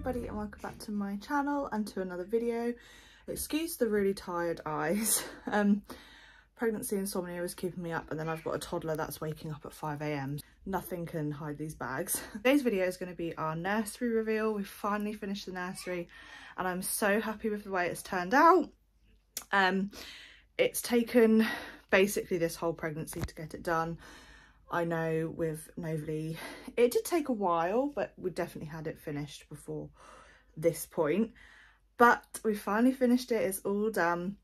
everybody and welcome back to my channel and to another video. Excuse the really tired eyes. Pregnancy insomnia is keeping me up, and then I've got a toddler that's waking up at 5 AM. Nothing can hide these bags. Today's video is going to be our nursery reveal. We've finally finished the nursery and I'm so happy with the way it's turned out. It's taken basically this whole pregnancy to get it done. I know with Nursery it did take a while, but we definitely had it finished before this point. But we finally finished it, it's all done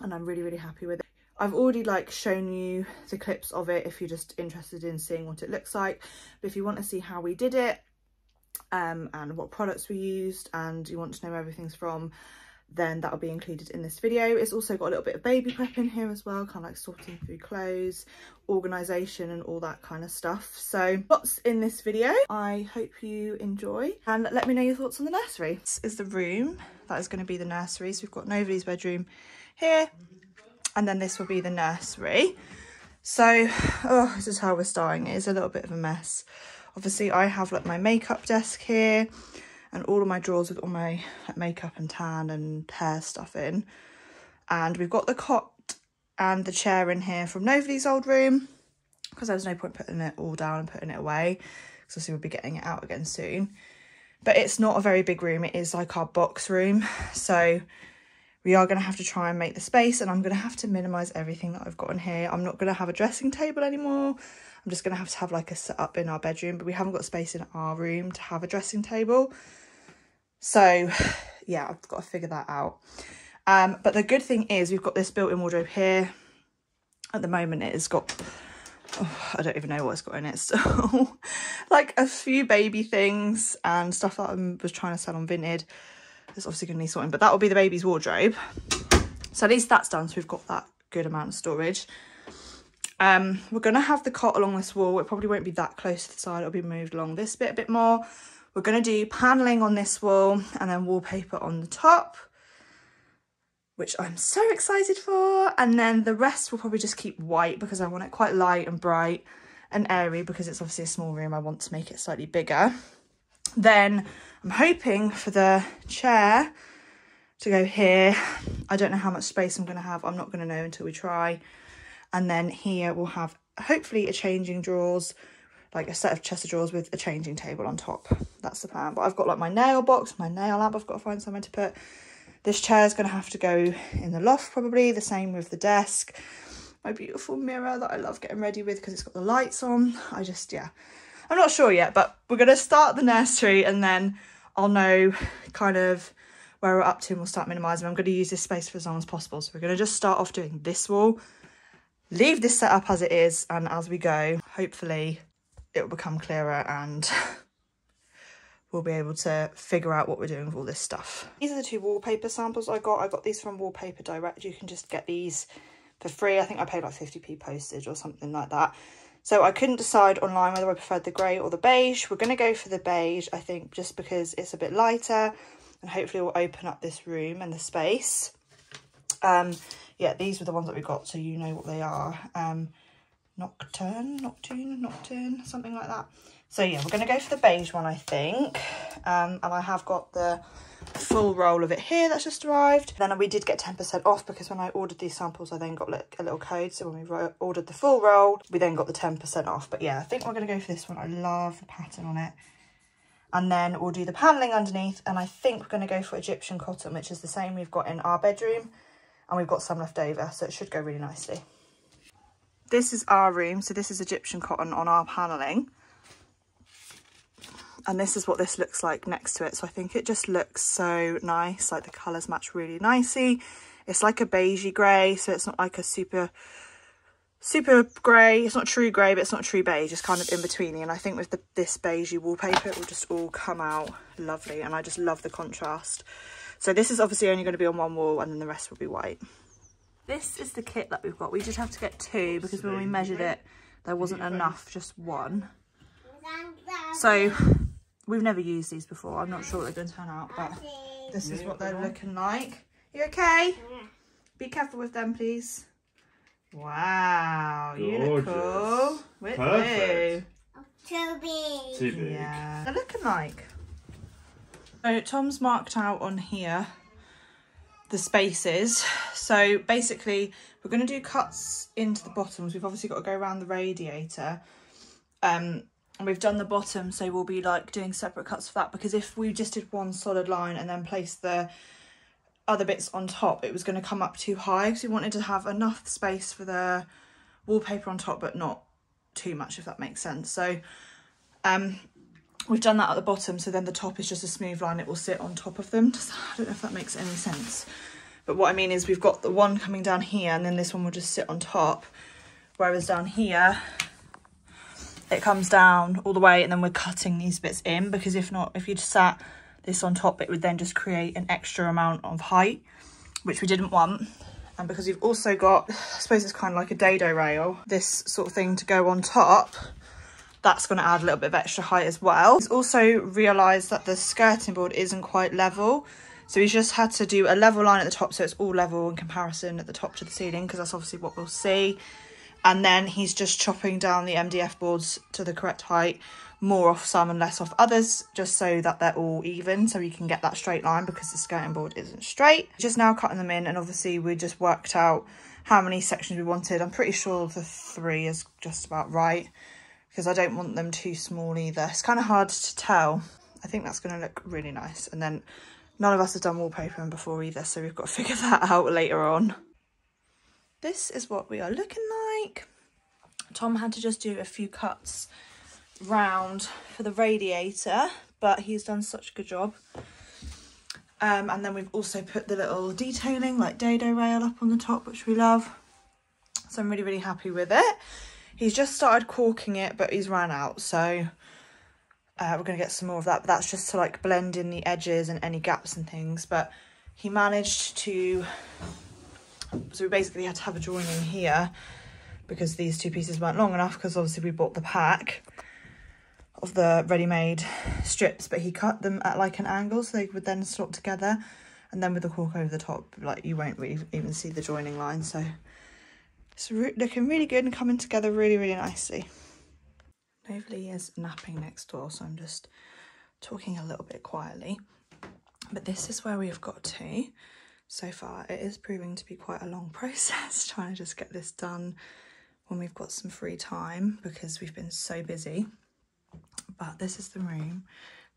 and I'm really happy with it. I've already shown you the clips of it if you're just interested in seeing what it looks like. But if you want to see how we did it and what products we used and you want to know where everything's from, then that'll be included in this video. It's also got a little bit of baby prep in here as well, kind of sorting through clothes, organisation and all that kind of stuff. So what's in this video? I hope you enjoy and let me know your thoughts on the nursery. This is the room that is going to be the nursery. So we've got Nobody's bedroom here and then this will be the nursery. So this is how we're starting. It is a little bit of a mess. Obviously I have my makeup desk here and all of my drawers with all my makeup and tan and hair stuff in. And we've got the cot and the chair in here from Nobody's old room, because there was no point putting it all down and putting it away, because obviously we'll be getting it out again soon. But it's not a very big room, it is like our box room. So we are going to have to try and make the space, and I'm going to have to minimise everything that I've got in here. I'm not going to have a dressing table anymore. I'm just going to have a setup in our bedroom, but we haven't got space in our room to have a dressing table. So yeah, I've got to figure that out. But the good thing is we've got this built-in wardrobe here. At the moment it has got, I don't even know what it's got in it still. A few baby things and stuff that I was trying to sell on Vinted. It's obviously going to need sorting, but that will be the baby's wardrobe. So at least that's done, so we've got that good amount of storage. We're going to have the cot along this wall. It probably won't be that close to the side. It'll be moved along this bit a bit more. We're going to do panelling on this wall and then wallpaper on the top, which I'm so excited for. And then the rest will probably just keep white because I want it quite light and bright and airy, because it's obviously a small room. I want to make it slightly bigger. Then I'm hoping for the chair to go here. I don't know how much space I'm going to have. I'm not going to know until we try. And then here we'll have hopefully a changing drawers, a set of chest of drawers with a changing table on top. That's the plan. But I've got my nail box, my nail lamp I've got to find somewhere to put. This chair is going to have to go in the loft probably. The same with the desk. My beautiful mirror that I love getting ready with because it's got the lights on. Yeah. I'm not sure yet, but we're going to start the nursery and then I'll know kind of where we're up to and we'll start minimising. I'm going to use this space for as long as possible. So we're going to just start off doing this wall, leave this set up as it is, and as we go, hopefully it will become clearer and we'll be able to figure out what we're doing with all this stuff. These are the two wallpaper samples I got. I got these from Wallpaper Direct. You can just get these for free. I think I paid 50p postage or something like that. So I couldn't decide online whether I preferred the grey or the beige. We're going to go for the beige, I think, just because it's a bit lighter and hopefully it will open up this room and the space. Yeah, these were the ones that we got, so you know what they are. Nocturne, something like that. So yeah, we're going to go for the beige one, I think. And I have got the full roll of it here that's just arrived. Then we did get 10% off because when I ordered these samples, I then got a little code. So when we ordered the full roll, we then got the 10% off. But yeah, I think we're going to go for this one. I love the pattern on it. And then we'll do the panelling underneath. And I think we're going to go for Egyptian cotton, which is the same we've got in our bedroom. And we've got some left over, so it should go really nicely. This is our room, so this is Egyptian cotton on our panelling. And this is what this looks like next to it. So I think it just looks so nice, the colours match really nicely. It's like a beigey grey, so it's not like a super grey. It's not true grey, but it's not true beige. It's kind of in between. And I think with this beigey wallpaper, it will just all come out lovely. And I just love the contrast. So this is obviously only going to be on one wall and then the rest will be white. This is the kit that we've got. We did have to get two because when we measured it, there wasn't enough, just one. So we've never used these before. I'm not sure what they're going to turn out, but this is what they're looking like. You okay? Be careful with them, please. Wow, you look cool. With Perfect. blue. Too big. Yeah. They're looking like. So Tom's marked out on here the spaces. So basically we're going to do cuts into the bottoms. We've obviously got to go around the radiator. And we've done the bottom, so we'll be like doing separate cuts for that, because if we just did one solid line and then place the other bits on top, it was going to come up too high, because we wanted to have enough space for the wallpaper on top but not too much, if that makes sense. So we've done that at the bottom, so then the top is just a smooth line, it will sit on top of them. I don't know if that makes any sense, but what I mean is we've got the one coming down here and then this one will just sit on top, whereas down here it comes down all the way, and then we're cutting these bits in, because if not, if you just sat this on top, it would then just create an extra amount of height, which we didn't want. And because we've also got, I suppose it's kind of like a dado rail, this sort of thing to go on top, that's going to add a little bit of extra height as well. He's also realised that the skirting board isn't quite level, so he's just had to do a level line at the top, so it's all level in comparison at the top to the ceiling, because that's obviously what we'll see. And then he's just chopping down the MDF boards to the correct height, more off some and less off others, just so that they're all even, so we can get that straight line, because the skirting board isn't straight. Just now cutting them in, and obviously we just worked out how many sections we wanted. I'm pretty sure the 3 is just about right, because I don't want them too small either. It's kind of hard to tell. I think that's going to look really nice. And then none of us have done wallpapering before either, so we've got to figure that out later on. This is what we are looking like. Tom had to just do a few cuts round for the radiator, but he's done such a good job. And then we've also put the little detailing like dado rail up on the top, which we love. So I'm really happy with it. He's just started caulking it, but he's ran out, so we're going to get some more of that, but that's just to like blend in the edges and any gaps and things. But he managed to, so we basically had to have a joining here, because these 2 pieces weren't long enough, because obviously we bought the pack of the ready-made strips, but he cut them at like an angle so they would then slot together, and then with the cork over the top, like you won't really even see the joining line. So it's looking really good and coming together really nicely. Nobly is napping next door, so I'm just talking a little bit quietly, but this is where we've got to so far. It is proving to be quite a long process trying to just get this done when we've got some free time, because we've been so busy. But this is the room.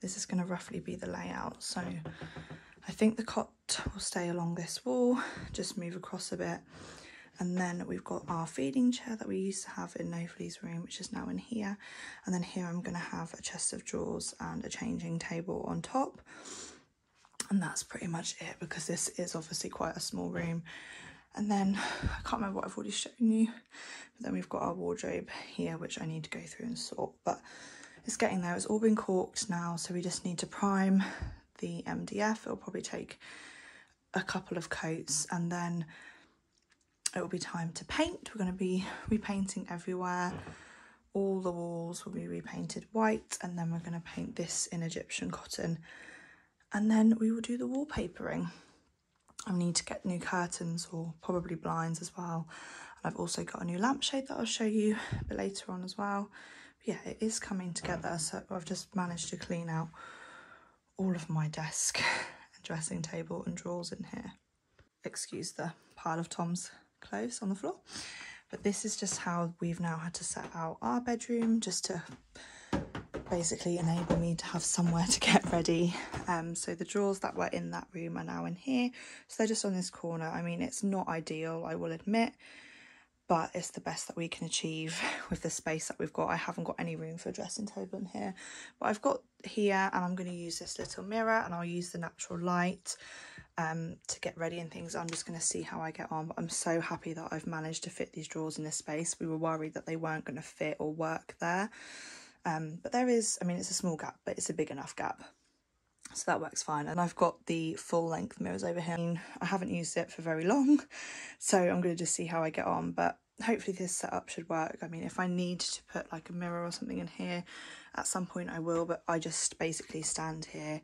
This is going to roughly be the layout. So I think the cot will stay along this wall, just move across a bit. And then we've got our feeding chair that we used to have in Nobly's room, which is now in here. And then here I'm going to have a chest of drawers and a changing table on top. And that's pretty much it, because this is obviously quite a small room. And then I can't remember what I've already shown you, but then we've got our wardrobe here, which I need to go through and sort, but it's getting there. It's all been corked now, so we just need to prime the MDF. It'll probably take a couple of coats, and then it will be time to paint. We're going to be repainting everywhere. All the walls will be repainted white, and then we're going to paint this in Egyptian cotton, and then we will do the wallpapering. I need to get new curtains, or probably blinds as well. And I've also got a new lampshade that I'll show you a bit later on as well. But yeah, it is coming together. So I've just managed to clean out all of my desk and dressing table and drawers in here. Excuse the pile of Tom's clothes on the floor. But this is just how we've now had to set out our bedroom, just to basically enable me to have somewhere to get ready. So the drawers that were in that room are now in here, so they're just on this corner. I mean, it's not ideal, I will admit, but it's the best that we can achieve with the space that we've got. I haven't got any room for a dressing table in here, but I've got here, and I'm going to use this little mirror, and I'll use the natural light to get ready and things. I'm just going to see how I get on, but I'm so happy that I've managed to fit these drawers in this space. We were worried that they weren't going to fit or work there. But there is, I mean, it's a small gap, but it's a big enough gap, so that works fine. And I've got the full length mirrors over here. I mean, I haven't used it for very long, so I'm going to just see how I get on, but hopefully this setup should work. I mean, if I need to put like a mirror or something in here at some point, I will, but I just basically stand here,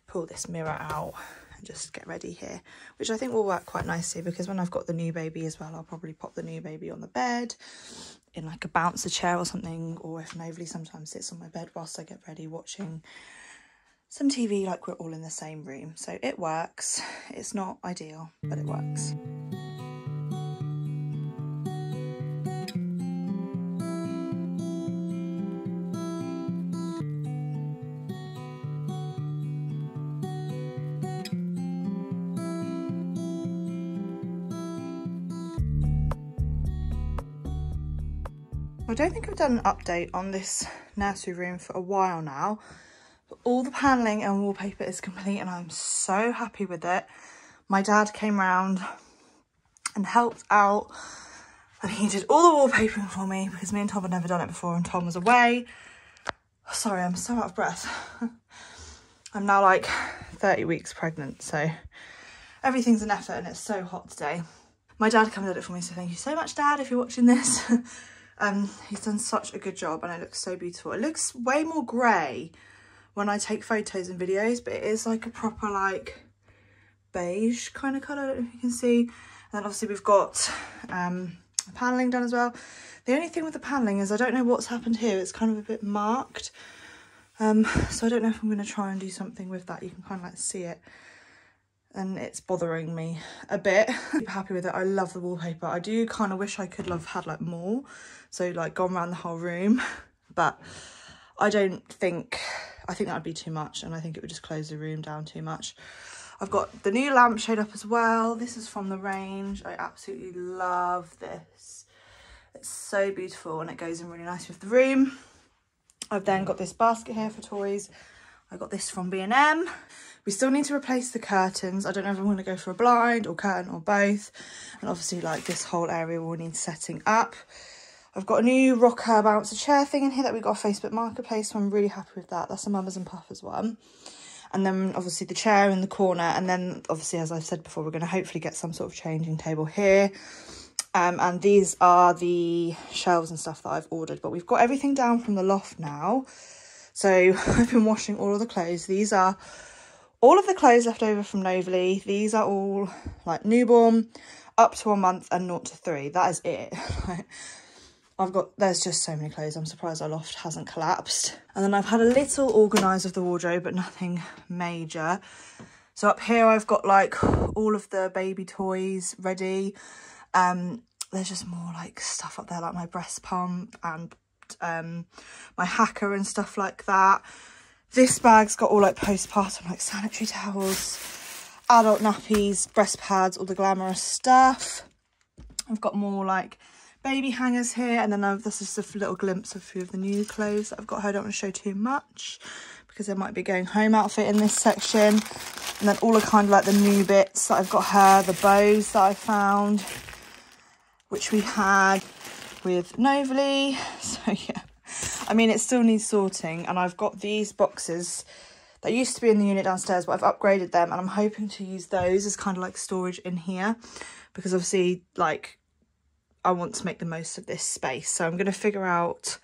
pull this mirror out, and just get ready here, which I think will work quite nicely, because when I've got the new baby as well, I'll probably pop the new baby on the bed in like a bouncer chair or something, or if Nobly sometimes sits on my bed whilst I get ready watching some TV like we're all in the same room. So it works. It's not ideal, but it works. I don't think I've done an update on this nursery room for a while now, but all the panelling and wallpaper is complete and I'm so happy with it. My dad came round and helped out and he did all the wallpapering for me because me and Tom had never done it before and Tom was away. Sorry, I'm so out of breath. I'm now like 30 weeks pregnant, so everything's an effort and it's so hot today. My dad came and did it for me, so thank you so much, Dad, if you're watching this. He's done such a good job and it looks so beautiful. It looks way more grey when I take photos and videos, but it is like a proper like beige kind of colour, I don't know if you can see. And then obviously we've got panelling done as well. The only thing with the panelling is I don't know what's happened here. It's kind of a bit marked. So I don't know if I'm going to try and do something with that. You can kind of like see it. And it's bothering me a bit. I'm happy with it. I love the wallpaper. I do kind of wish I could have had like more, so like gone around the whole room, but I think that would be too much and I think it would just close the room down too much. I've got the new lampshade up as well. This is from the range. I absolutely love this. It's so beautiful and it goes in really nice with the room. I've then got this basket here for toys. I got this from B&M. We still need to replace the curtains. I don't know if I'm going to go for a blind or curtain or both. And obviously like this whole area will need setting up. I've got a new rocker bouncer chair thing in here that we got off Facebook Marketplace, so I'm really happy with that. That's a Mamas and Papas one. And then obviously the chair in the corner. And then obviously, as I've said before, we're going to hopefully get some sort of changing table here. And these are the shelves and stuff that I've ordered. But we've got everything down from the loft now. So I've been washing all of the clothes. These are all of the clothes left over from Nursery. These are all like newborn, up to 1 month and 0 to 3. That is it. There's just so many clothes. I'm surprised our loft hasn't collapsed. And then I've had a little organised of the wardrobe, but nothing major. So up here I've got like all of the baby toys ready. There's just more like stuff up there, like my breast pump and my hacker and stuff like that. This bag's got all like postpartum like sanitary towels, adult nappies, breast pads, all the glamorous stuff. I've got more like baby hangers here, and then this is just a little glimpse of a few of the new clothes that I've got her. I don't want to show too much because there might be going home outfit in this section. And then all the kind of like the new bits that I've got her, the bows that I found, which we had with Nursery. So yeah, I mean, it still needs sorting. And I've got these boxes that used to be in the unit downstairs, but I've upgraded them and I'm hoping to use those as kind of like storage in here, because obviously like I want to make the most of this space. So I'm going to figure out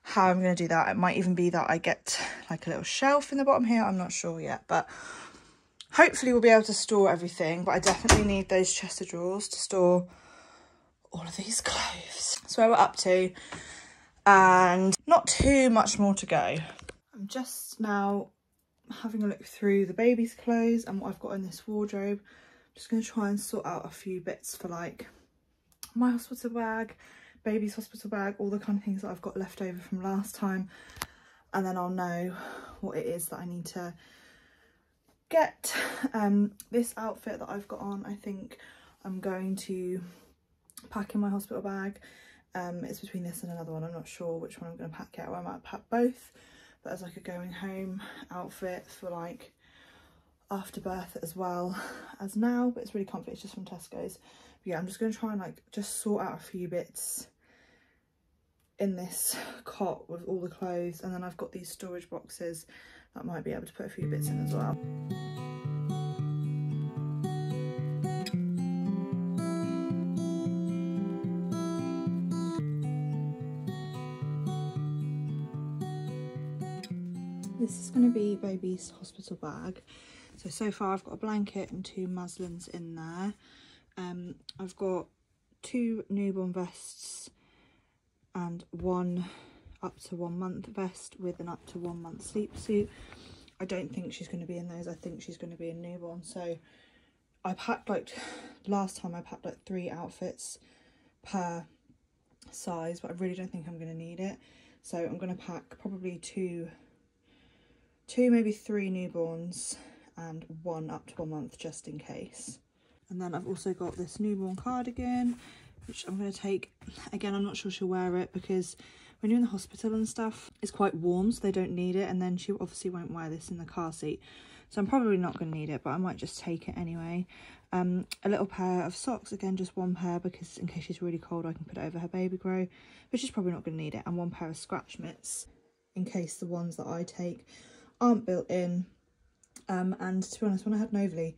how I'm going to do that. It might even be that I get like a little shelf in the bottom here. I'm not sure yet, but hopefully we'll be able to store everything. But I definitely need those chest of drawers to store all of these clothes. That's where we're up to, and not too much more to go. I'm just now having a look through the baby's clothes and what I've got in this wardrobe. I'm just going to try and sort out a few bits for like my hospital bag, baby's hospital bag, all the kind of things that I've got left over from last time, and then I'll know what it is that I need to get. This outfit that I've got on, I think I'm going to pack in my hospital bag. It's between this and another one. I'm not sure which one I'm going to pack yet, or I might pack both, but as like a going home outfit for like after birth as well as now. But it's really comfy, it's just from Tesco's. But yeah, I'm just going to try and like just sort out a few bits in this cot with all the clothes, and then I've got these storage boxes that I might be able to put a few bits in as well. This is going to be baby's hospital bag. So far I've got a blanket and 2 muslins in there. I've got 2 newborn vests and 1 up to 1 month vest with an up to 1 month sleep suit. I don't think she's going to be in those. I think she's going to be in newborn. So I packed like, last time I packed like 3 outfits per size, but I really don't think I'm going to need it. So I'm going to pack probably two, maybe 3 newborns and 1 up to 1 month just in case. And then I've also got this newborn cardigan, which I'm going to take. Again, I'm not sure she'll wear it because when you're in the hospital and stuff, it's quite warm, so they don't need it. And then she obviously won't wear this in the car seat. So I'm probably not going to need it, but I might just take it anyway. A little pair of socks, again, just 1 pair, because in case she's really cold, I can put it over her baby grow, but she's probably not going to need it. And 1 pair of scratch mitts, in case the ones that I take aren't built in. And to be honest, when I had Novely,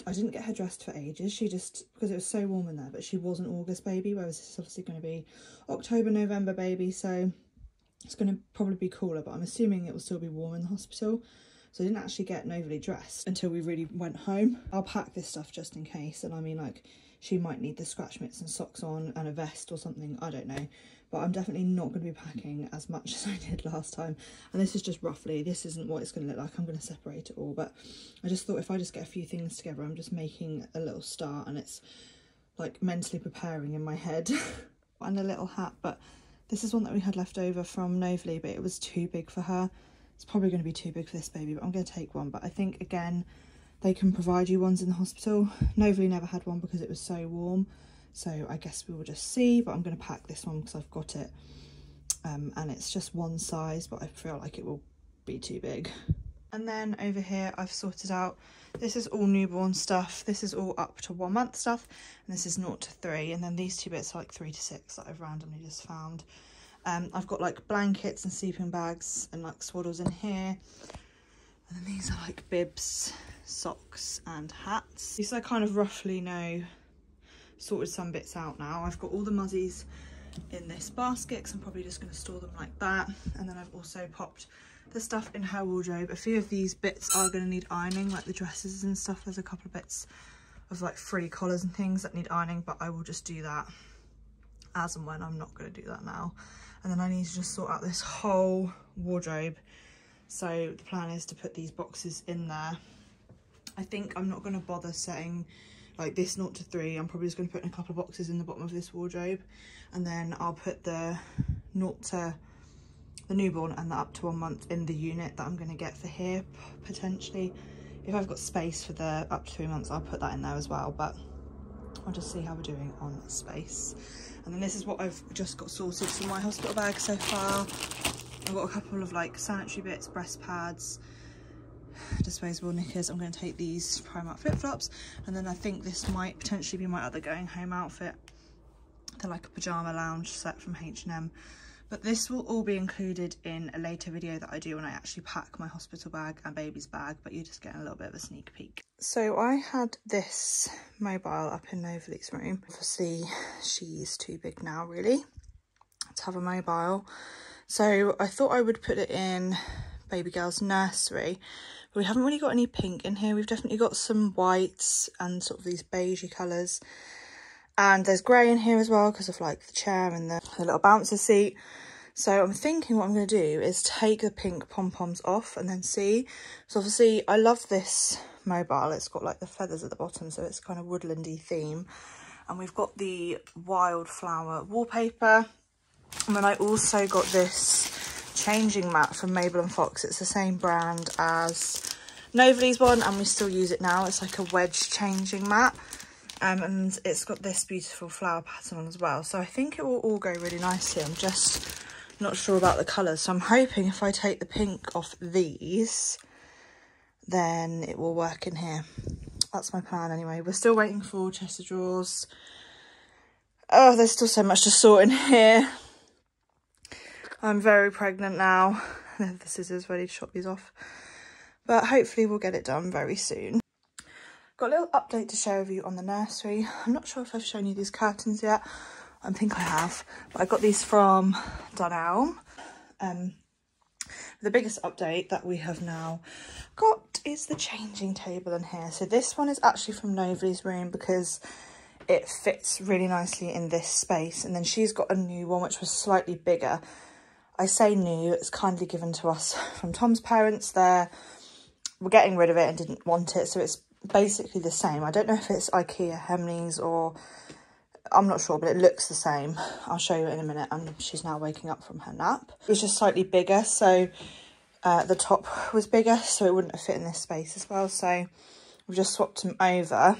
I didn't get her dressed for ages. She just, because it was so warm in there, but she was an August baby, whereas this is obviously going to be October, November baby, so it's going to probably be cooler, but I'm assuming it will still be warm in the hospital. So I didn't actually get Novely dressed until we really went home. I'll pack this stuff just in case, and I mean, like, she might need the scratch mitts and socks on and a vest or something, I don't know. But I'm definitely not going to be packing as much as I did last time. And this is just roughly, this isn't what it's going to look like. I'm going to separate it all. But I just thought if I just get a few things together, I'm just making a little start, and it's like mentally preparing in my head. And a little hat, but this is one that we had left over from Novely, but it was too big for her. It's probably going to be too big for this baby, but I'm going to take one. But I think, again, they can provide you ones in the hospital. Novely never had one because it was so warm. So I guess we will just see, but I'm going to pack this one because I've got it. And it's just 1 size, but I feel like it will be too big. And then over here, I've sorted out, this is all newborn stuff. This is all up to 1 month stuff. And this is 0 to 3. And then these 2 bits are like 3 to 6 that I've randomly just found. I've got like blankets and sleeping bags and like swaddles in here. And then these are like bibs, socks and hats. These I kind of roughly know, sorted some bits out now. I've got all the muzzies in this basket because I'm probably just going to store them like that. And then I've also popped the stuff in her wardrobe. A few of these bits are going to need ironing, like the dresses and stuff. There's a couple of bits of like free collars and things that need ironing, but I will just do that as and when. I'm not going to do that now. And then I need to just sort out this whole wardrobe. So the plan is to put these boxes in there. I think I'm not going to bother setting like this 0 to 3. I'm probably just going to put in a couple of boxes in the bottom of this wardrobe, and then I'll put the 0 to the newborn and the up to 1 month in the unit that I'm going to get for here. Potentially, if I've got space for the up to 3 months, I'll put that in there as well, but I'll just see how we're doing on space. And then this is what I've just got sorted for my hospital bag so far. I've got a couple of like sanitary bits, breast pads, disposable knickers. I'm going to take these Primark flip-flops, and then I think this might potentially be my other going home outfit. They're like a pyjama lounge set from H&M, but this will all be included in a later video that I do when I actually pack my hospital bag and baby's bag, but you're just getting a little bit of a sneak peek. So I had this mobile up in Novely's room. Obviously she's too big now really to have a mobile, so I thought I would put it in baby girl's nursery. But we haven't really got any pink in here. We've definitely got some whites and sort of these beigey colours, and there's grey in here as well because of like the chair and the little bouncer seat. So I'm thinking what I'm going to do is take the pink pom-poms off and then see. So obviously I love this mobile. It's got like the feathers at the bottom, so it's kind of woodlandy theme. And we've got the wildflower wallpaper. And then I also got this changing mat from Mabel and Fox. It's the same brand as Novely's one, and we still use it now. It's like a wedge changing mat. And it's got this beautiful flower pattern on as well. So I think it will all go really nicely. I'm just not sure about the colours. So I'm hoping if I take the pink off these, then it will work in here. That's my plan anyway. We're still waiting for chest of drawers. Oh, there's still so much to sort in here. I'm very pregnant now. The scissors ready to chop these off. But hopefully we'll get it done very soon. Got a little update to share with you on the nursery. I'm not sure if I've shown you these curtains yet. I think I have. But I got these from Dunelm. The biggest update that we have now got is the changing table in here. So this one is actually from Novely's room because it fits really nicely in this space. And then she's got a new one which was slightly bigger. I say new, it's kindly given to us from Tom's parents. They're were getting rid of it and didn't want it, so it's basically the same. I don't know if it's IKEA Hemleys or I'm not sure, but it looks the same. I'll show you in a minute. And she's now waking up from her nap. It was just slightly bigger, so the top was bigger, so it wouldn't have fit in this space as well, so we've just swapped them over.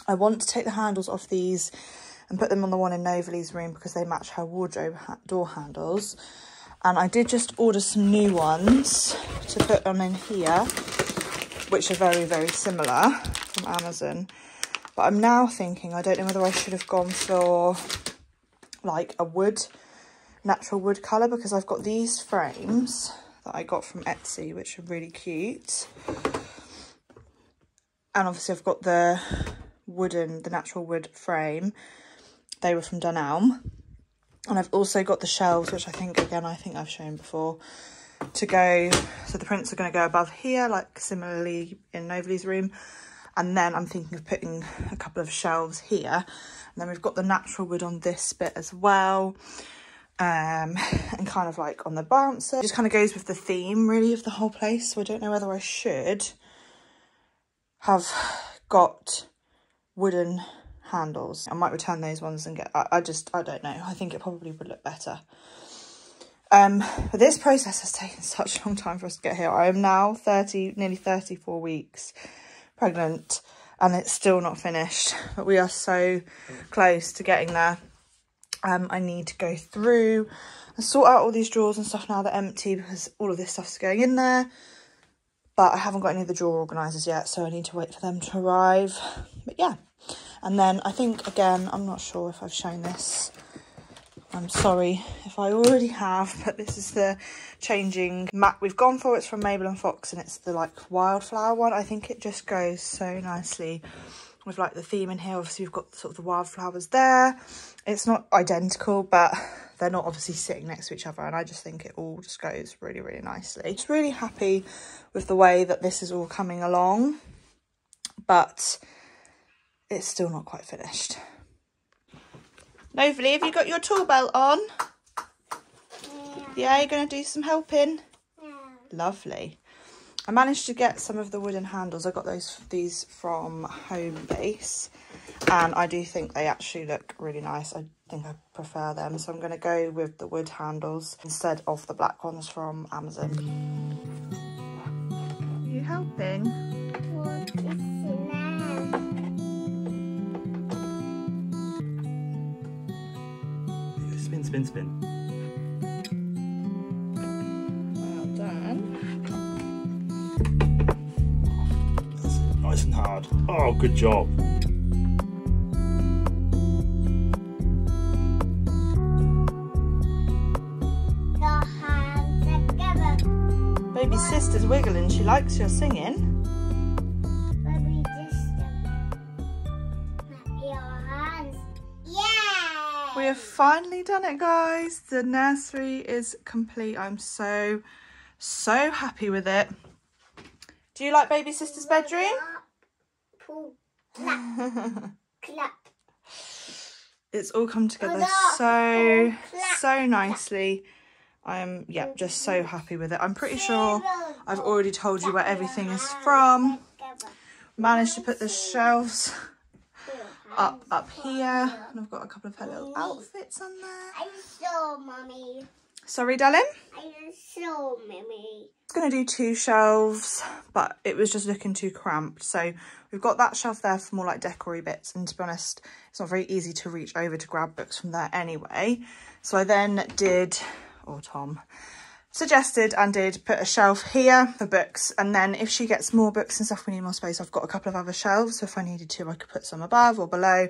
I want to take the handles off these and put them on the one in Novaly's room because they match her wardrobe door handles. And I did just order some new ones to put them in here, which are very, very similar from Amazon. But I'm now thinking, I don't know whether I should have gone for like a wood, natural wood colour, because I've got these frames that I got from Etsy, which are really cute. And obviously I've got the natural wood frame. They were from Dunelm. And I've also got the shelves, which I think I've shown before, to go. So the prints are going to go above here, like similarly in Novaly's room. And then I'm thinking of putting a couple of shelves here. And then we've got the natural wood on this bit as well. And kind of like on the bouncer. It just kind of goes with the theme, really, of the whole place. So I don't know whether I should have got wooden handles. I might return those ones and get, I don't know. I think it probably would look better. But this process has taken such a long time for us to get here. I am now nearly 34 weeks pregnant and it's still not finished, but we are so close to getting there. I need to go through and sort out all these drawers and stuff now that are empty because all of this stuff's going in there, but I haven't got any of the drawer organisers yet, so I need to wait for them to arrive. But yeah, and then I think, again, I'm not sure if I've shown this. I'm sorry if I already have, but this is the changing mat we've gone for. It's from Mabel and Fox and it's the like wildflower one. I think it just goes so nicely with like the theme in here. Obviously we've got sort of the wildflowers there. It's not identical, but they're not obviously sitting next to each other, and I just think it all just goes really, really nicely. Just really happy with the way that this is all coming along, but it's still not quite finished. Novaly, have you got your tool belt on? Yeah, you're going to do some helping? Yeah. Lovely. I managed to get some of the wooden handles. I got these from Home Base, and I do think they actually look really nice. I think I prefer them, so I'm going to go with the wood handles instead of the black ones from Amazon. Are you helping? What is the Spin, spin, spin. Well done. That's it. Nice and hard. Oh, good job. The hands together. Baby sister's wiggling. She likes your singing. Baby sister. Clap your hands. Yeah! We have finally done it, guys. The nursery is complete. I'm so happy with it. Do you like baby sister's bedroom? Pull, clap, clap. It's all come together so nicely. I'm just so happy with it. I'm pretty sure I've already told you where everything is from. Managed to put the shelves up here, and I've got a couple of her little outfits on there. I saw Mummy. Sorry, darling? I saw Mummy. I was going to do 2 shelves, but it was just looking too cramped. So we've got that shelf there for more like decory bits, and to be honest, it's not very easy to reach over to grab books from there anyway. So I then did, or Tom suggested and did, put a shelf here for books, and then if she gets more books and stuff, we need more space. I've got a couple of other shelves, so if I needed to I could put some above or below,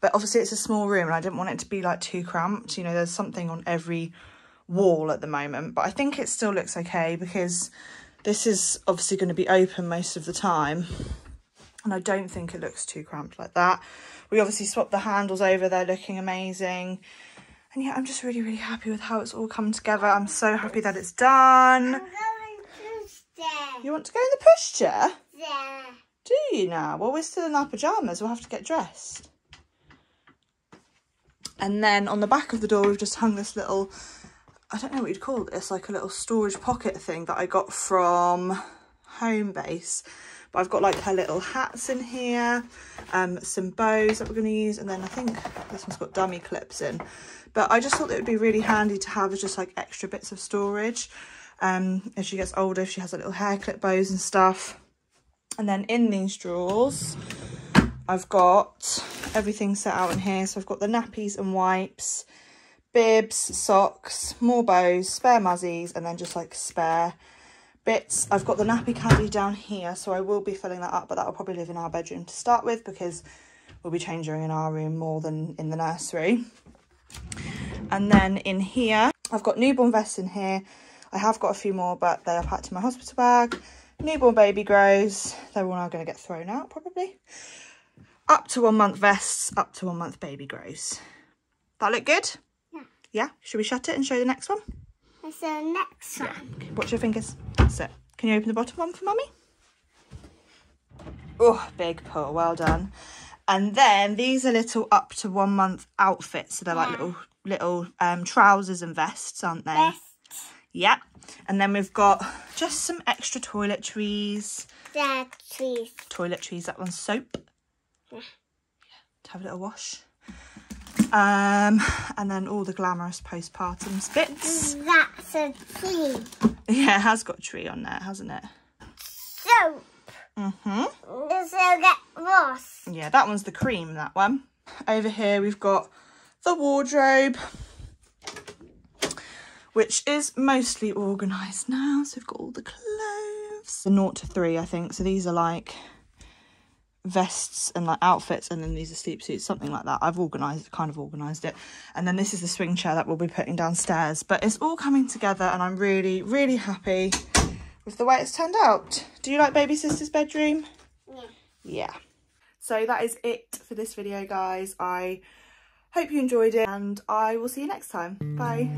but obviously it's a small room and I didn't want it to be like too cramped. You know, there's something on every wall at the moment, but I think it still looks okay because this is obviously going to be open most of the time, and I don't think it looks too cramped like that. We obviously swapped the handles over, they're looking amazing. And yeah, I'm just really, really happy with how it's all come together. I'm so happy that it's done. I'm going to stay. You want to go in the pushchair? Yeah. Do you now? Well, we're still in our pyjamas. We'll have to get dressed. And then on the back of the door, we've just hung this little, I don't know what you'd call this, like a little storage pocket thing that I got from home base. But I've got like her little hats in here, some bows that we're going to use, and then I think this one's got dummy clips in. But I just thought that it would be really handy to have as just like extra bits of storage as she gets older, if she has a little hair clip bows and stuff. And then in these drawers, I've got everything set out in here. So I've got the nappies and wipes, bibs, socks, more bows, spare muzzies, and then just like spare bits. I've got the nappy caddy down here, so I will be filling that up, but that will probably live in our bedroom to start with because we'll be changing in our room more than in the nursery. And then in here, I've got newborn vests in here. I have got a few more, but they are packed in my hospital bag. Newborn baby grows. They're all now going to get thrown out probably. Up to 1 month vests, up to 1 month baby grows. That look good? Yeah. Yeah? Should we shut it and show the next one? That's the next one. Okay. Watch your fingers. That's it. Can you open the bottom one for mummy? Oh, big pull. Well done. And then these are little up to 1 month outfits. So they're like little trousers and vests, aren't they? Best. Yeah. And then we've got just some extra toiletries. Toiletries, that one's soap. Yeah. To have a little wash. And then all the glamorous postpartum bits. That's a tree. Yeah, it has got a tree on there, hasn't it? Soap. Mm-hmm. This will get Ross. Yeah, that one's the cream, that one. Over here we've got the wardrobe, which is mostly organised now. So we've got all the clothes. The 0 to 3, I think. So these are like vests and like outfits, and then these are sleep suits, something like that. I've kind of organised it. And then this is the swing chair that we'll be putting downstairs. But it's all coming together and I'm really, really happy with the way it's turned out. Do you like baby sister's bedroom? Yeah. Yeah. So that is it for this video, guys. I hope you enjoyed it and I will see you next time. Bye.